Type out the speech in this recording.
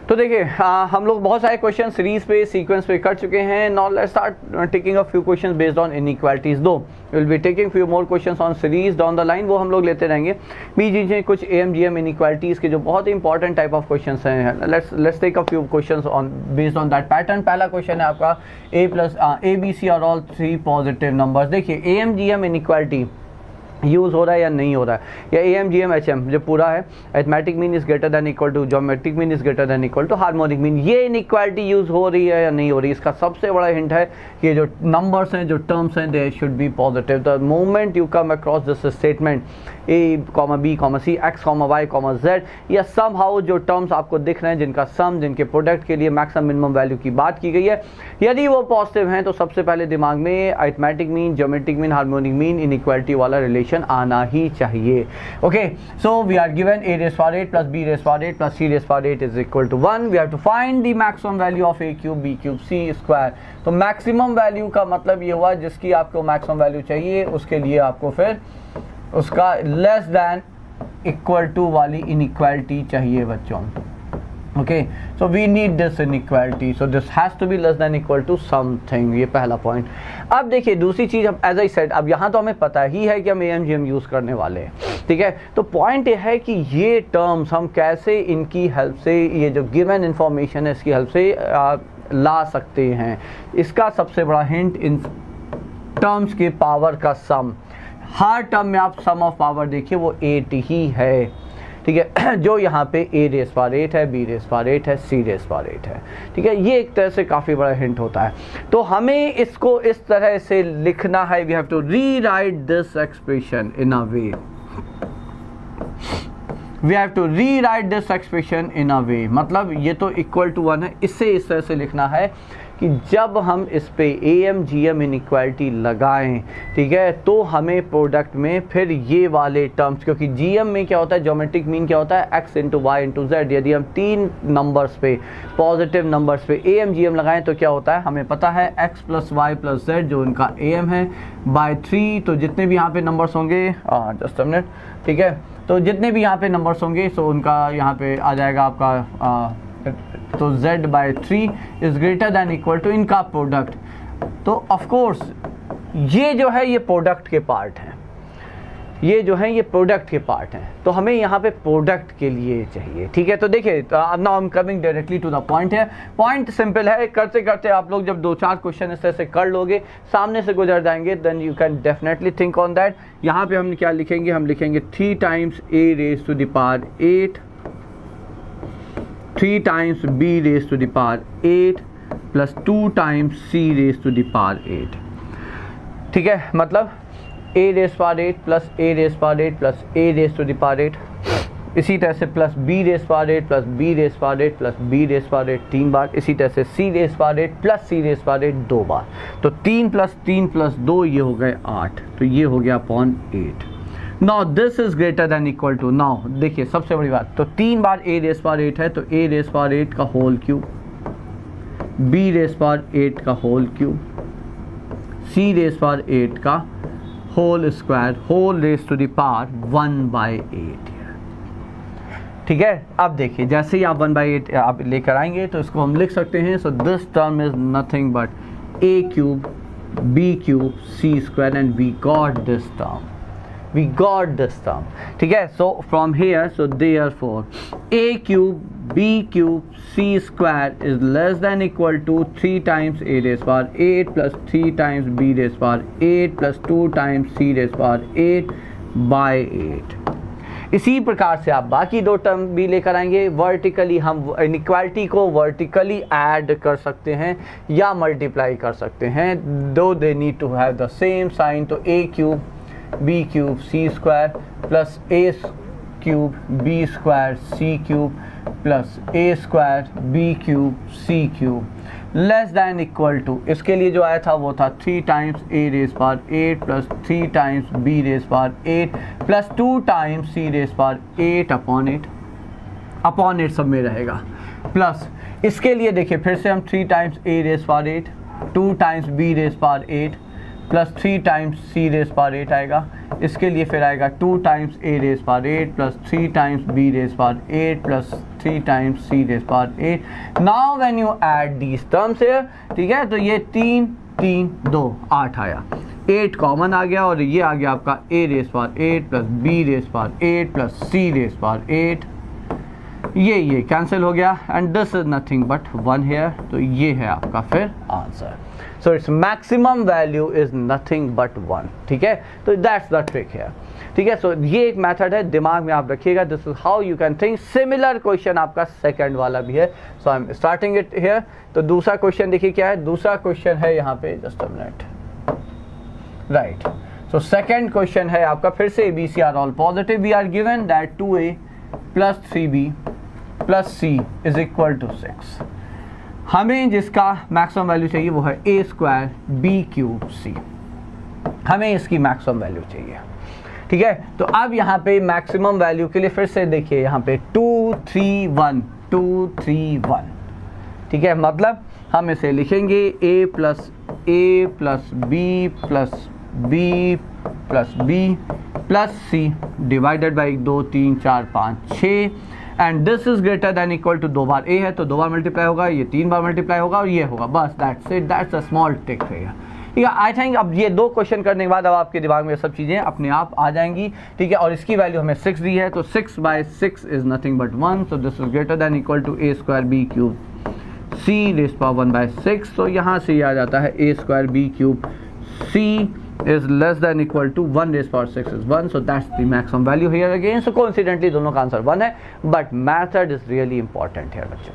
तो देखिए हम लोग बहुत सारे क्वेश्चन सीरीज पे सीक्वेंस पे कर चुके हैं। Now let's start taking a few questions based on inequalities. Though will be taking few more questions on series down the line, वो हम लोग लेते रहेंगे। बीच बीच में कुछ AMGM इनइक्वालिटीज के जो बहुत ही इंपॉर्टेंट टाइप ऑफ क्वेश्चंस हैं, let's take a few questions on based on that pattern. पहला क्वेश्चन है आपका ABC are all 3 positive numbers. देखिए AMGM इनइक्वालिटी यूज़ हो रहा है या नहीं हो रहा है, या AMGM HM जो पूरा है, arithmetic mean is greater than equal to geometric mean is greater than equal to harmonic mean, ये इनइक्वालिटी यूज़ हो रही है या नहीं हो रही। इसका सबसे बड़ा हिंट है कि जो नंबर्स हैं, जो टर्म्स हैं, they should be positive. The moment you come across this statement A, B, C, X, Y, Z, या सम हाउ जो टर्म्स आपको दिख रहे हैं जिनका सम, जिनके प्रोडक्ट के लिए मैक्सिमम मिनिमम वैल्यू की बात की गई है, यदि वो पॉजिटिव हैं तो सबसे पहले दिमाग में arithmetic mean, geometric mean, harmonic mean, inequality वाला रिलेशन आना ही चाहिए। Okay, so we are given A⁴ plus B⁴ plus C⁴ is equal to 1. We have to find the maximum value of A³ B³ C²। तो maximum value का मतलब ये हुआ जिसकी आपको मैक्सिमम वैल्यू चाहिए, उसके लिए आपको फिर उसका लेस दैन इक्वल टू वाली इनइक्वालिटी चाहिए बच्चों। Okay, so we need this inequality, so this has to be less than equal to something, ये पहला पॉइंट। अब देखिए दूसरी चीज़, अब एज आई सेड, अब यहाँ तो हमें पता ही है कि हम AMGM यूज़ करने वाले हैं, ठीक है। तो पॉइंट ये है कि ये टर्म्स हम कैसे इनकी हेल्प से, ये जो गिवन इन्फॉर्मेशन है इसकी हेल्प से ला सकते हैं। इसका सबसे बड़ा हिंट इन टर्म्स के पावर का सम, हर टर्म में आप सम ऑफ पावर देखिए वो 8 ही है, ठीक है। जो यहाँ पे A⁴ है, B⁴ है, C⁴ है, ठीक है। ये एक तरह से काफ़ी बड़ा हिंट होता है। तो हमें इसको इस तरह से लिखना है, we have to rewrite this expression in a way, we have to rewrite this expression in a way, मतलब ये तो इक्वल टू 1 है, इससे इस तरह से लिखना है कि जब हम इस पे AMGM इनइक्वालिटी लगाएं, ठीक है, तो हमें प्रोडक्ट में फिर ये वाले टर्म्स, क्योंकि GM में क्या होता है, ज्योमेट्रिक मीन क्या होता है, X × Y × Z। यदि हम 3 नंबर्स पे, पॉजिटिव नंबर्स पे AMGM लगाएं तो क्या होता है, हमें पता है X + Y + Z जो उनका AM है बाय 3, तो जितने भी यहाँ पे नंबर्स होंगे, जस्ट अ मिनट, ठीक है, तो जितने भी यहाँ पे नंबर्स होंगे सो उनका यहाँ पे आ जाएगा आपका तो Z/3 is greater than equal to इनका प्रोडक्ट। तो ऑफ कोर्स ये जो है ये प्रोडक्ट के पार्ट हैं, ये जो है ये प्रोडक्ट के पार्ट हैं, तो हमें यहाँ पे प्रोडक्ट के लिए चाहिए, ठीक है। तो देखिए अब now I am coming directly to the point है। पॉइंट सिंपल है, करते करते आप लोग जब 2-4 क्वेश्चन इस तरह से कर लोगे, सामने से गुजर जाएंगे, then you can definitely think on that. यहाँ पे हम क्या लिखेंगे, हम लिखेंगे 3 times A⁴, 3 times B⁴ plus 2 times C⁴, ठीक है। मतलब A⁴ plus A⁴ plus A⁴, इसी तरह से plus B⁴ plus B⁴ plus B⁴ 3 बार, इसी तरह से C⁴ प्लस C⁴ 2 बार। तो 3 + 3 + 2 ये हो गए 8, तो ये हो गया upon 8। Now this is greater than equal to, now देखिए सबसे बड़ी बात, तो 3 बार A⁴ है तो A⁴ का होल क्यूब, B⁴ का होल क्यूब, C⁴ का whole square, whole raise to the power 1/8, ठीक है। अब देखिए जैसे ही आप 1/8 आप लेकर आएंगे तो इसको हम लिख सकते हैं, so this term is nothing but A³ B³ C² and we got this term, we got this term, ठीक है। so from here, so therefore A³ B³ C² is less than equal to 3 times A⁴ plus 3 times B⁴ plus 2 times C⁴ by 8। इसी प्रकार से आप बाकी 2 term भी लेकर आएंगे। वर्टिकली हम इनइक्वालिटी को वर्टिकली ऐड कर सकते हैं या मल्टीप्लाई कर सकते हैं, though they need to have the same sign. तो A³ B³ C² plus A³ B² C³ plus A² B³ C³ less than equal to, इसके लिए जो आया था वो था 3 times A⁴ plus 3 times B⁴ plus 2 times C⁴ upon 8 सब में रहेगा। प्लस इसके लिए देखिए फिर से हम 3 times A⁴ 2 times B⁴ plus 3 times C⁴ आएगा, इसके लिए फिर आएगा 2 times a raise power 8 plus 3 times b raise power 8 plus 3 times c raise power 8। Now when you add these terms here, ठीक है, तो ये 3 3 2 8 आया, 8 कॉमन आ गया और ये आ गया आपका a raise power 8 plus b raise power 8 plus c raise power 8। ये कैंसिल हो गया and this is nothing but 1 here, तो ये है आपका फिर answer. So its maximum value is nothing but 1, ठीक है, तो दैट्स द ट्रिक है, ठीक है। सो ये एक मेथड है, दिमाग में आप रखिएगा, this is how you can think. Similar question आपका सेकंड वाला भी है, so I am starting it here. तो दूसरा क्वेश्चन देखिए क्या है, दूसरा क्वेश्चन है यहाँ पे, just a minute, right. So second question है आपका फिर से ABC are all positive, we are given that 2A plus 3B plus C is equal to 6। हमें जिसका मैक्सिमम वैल्यू चाहिए वो है a square b cube c, हमें इसकी मैक्सिमम वैल्यू चाहिए, ठीक है। तो अब यहाँ पे मैक्सिमम वैल्यू के लिए फिर से देखिए यहाँ पे 2 3 1 2 3 1, ठीक है, मतलब हम इसे लिखेंगे a plus b plus b plus b plus c divided by 2 3 4 5 6 and this is greater than equal to 2 बार a है तो 2 बार मल्टीप्लाई होगा, ये 3 बार मल्टीप्लाई होगा और ये होगा, बस that's it, that's a small trick है, ठीक है। आई थिंक अब ये 2 क्वेश्चन करने के बाद अब आपके दिमाग में सब चीज़ें अपने आप आ जाएंगी, ठीक है। और इसकी वैल्यू हमें 6 दी है, तो 6 by 6 is nothing but 1, so this is greater than equal to a square b cube c raise power 1 by 6। तो यहाँ से ये आ जाता है a square b cube c is less than equal to 1 raised power 6 is 1, so that's the maximum value here again. So coincidentally दोनों का answer 1 है, but method is really important here बच्चों।